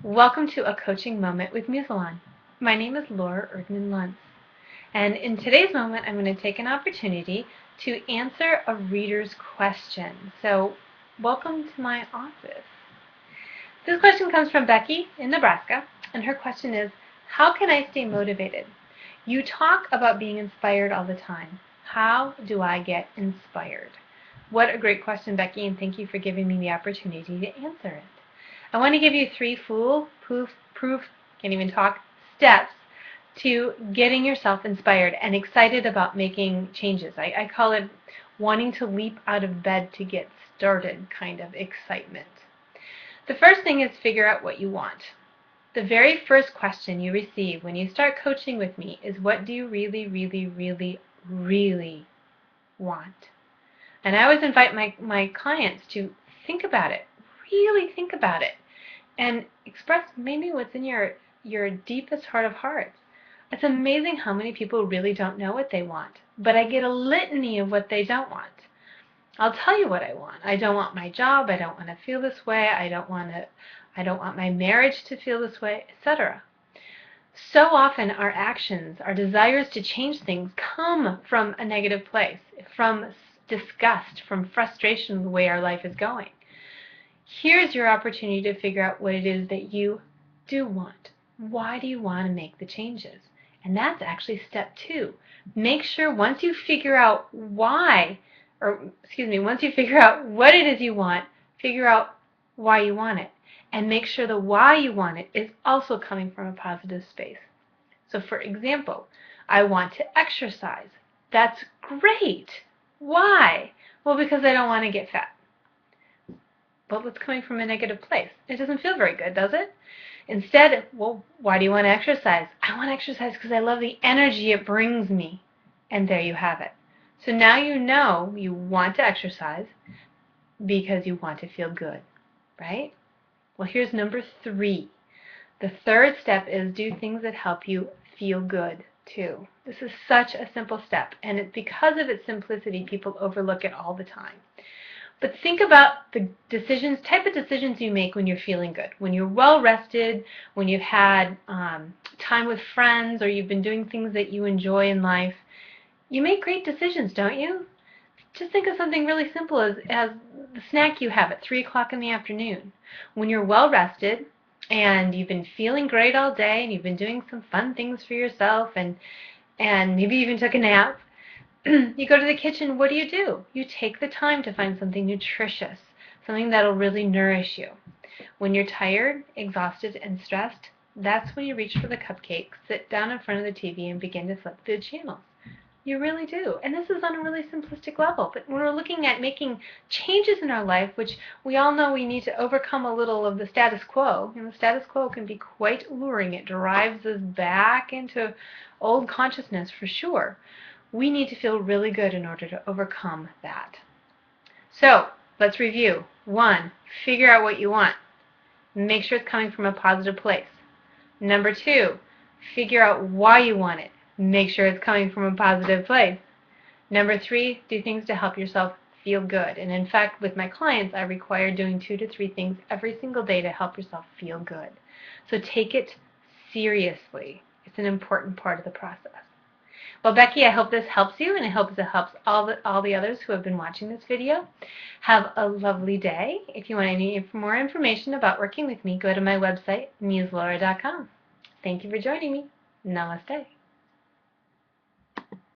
Welcome to a coaching moment with Musalon. My name is Laura Erdman-Luntz, and in today's moment I'm going to take an opportunity to answer a reader's question. So welcome to my office. This question comes from Becky in Nebraska, and her question is, how can I stay motivated? You talk about being inspired all the time. How do I get inspired? What a great question, Becky, and thank you for giving me the opportunity to answer it. I want to give you 3 steps to getting yourself inspired and excited about making changes. I call it wanting to leap out of bed to get started kind of excitement. The first thing is figure out what you want. The very first question you receive when you start coaching with me is, what do you really, really, really, really want? And I always invite my clients to think about it, really think about it, and express maybe what's in your deepest heart of hearts. It's amazing how many people really don't know what they want, but I get a litany of what they don't want. I'll tell you what I want. I don't want my job. I don't want to feel this way. I don't want my marriage to feel this way, etc. So often our actions, our desires to change things come from a negative place, from disgust, from frustration of the way our life is going. Here's your opportunity to figure out what it is that you do want. Why do you want to make the changes? And that's actually step 2. Make sure once you figure out once you figure out what it is you want, figure out why you want it. And make sure the why you want it is also coming from a positive space. So for example, I want to exercise. That's great. Why? Well, because I don't want to get fat. But it's coming from a negative place. It doesn't feel very good, does it? Instead, well, why do you want to exercise? I want to exercise because I love the energy it brings me. And there you have it. So now you know you want to exercise because you want to feel good, right? Well, here's number 3. The third step is do things that help you feel good too. This is such a simple step, and it's because of its simplicity, people overlook it all the time. But think about the type of decisions you make when you're feeling good, when you're well rested, when you've had time with friends, or you've been doing things that you enjoy in life. You make great decisions, don't you? Just think of something really simple as the snack you have at 3 o'clock in the afternoon. When you're well rested and you've been feeling great all day and you've been doing some fun things for yourself and maybe even took a nap, you go to the kitchen, what do? You take the time to find something nutritious, something that'll really nourish you. When you're tired, exhausted, and stressed, that's when you reach for the cupcake, sit down in front of the TV, and begin to flip through channels. You really do. And this is on a really simplistic level. But when we're looking at making changes in our life, which we all know we need to overcome a little of the status quo, and the status quo can be quite alluring. It drives us back into old consciousness for sure. We need to feel really good in order to overcome that. So let's review. 1, figure out what you want. Make sure it's coming from a positive place. Number 2, figure out why you want it. Make sure it's coming from a positive place. Number 3, do things to help yourself feel good. And in fact, with my clients, I require doing 2 to 3 things every single day to help yourself feel good. So take it seriously. It's an important part of the process. Well, Becky, I hope this helps you, and I hope it helps all the others who have been watching this video. Have a lovely day. If you want any more information about working with me, go to my website, muselaura.com. Thank you for joining me. Namaste.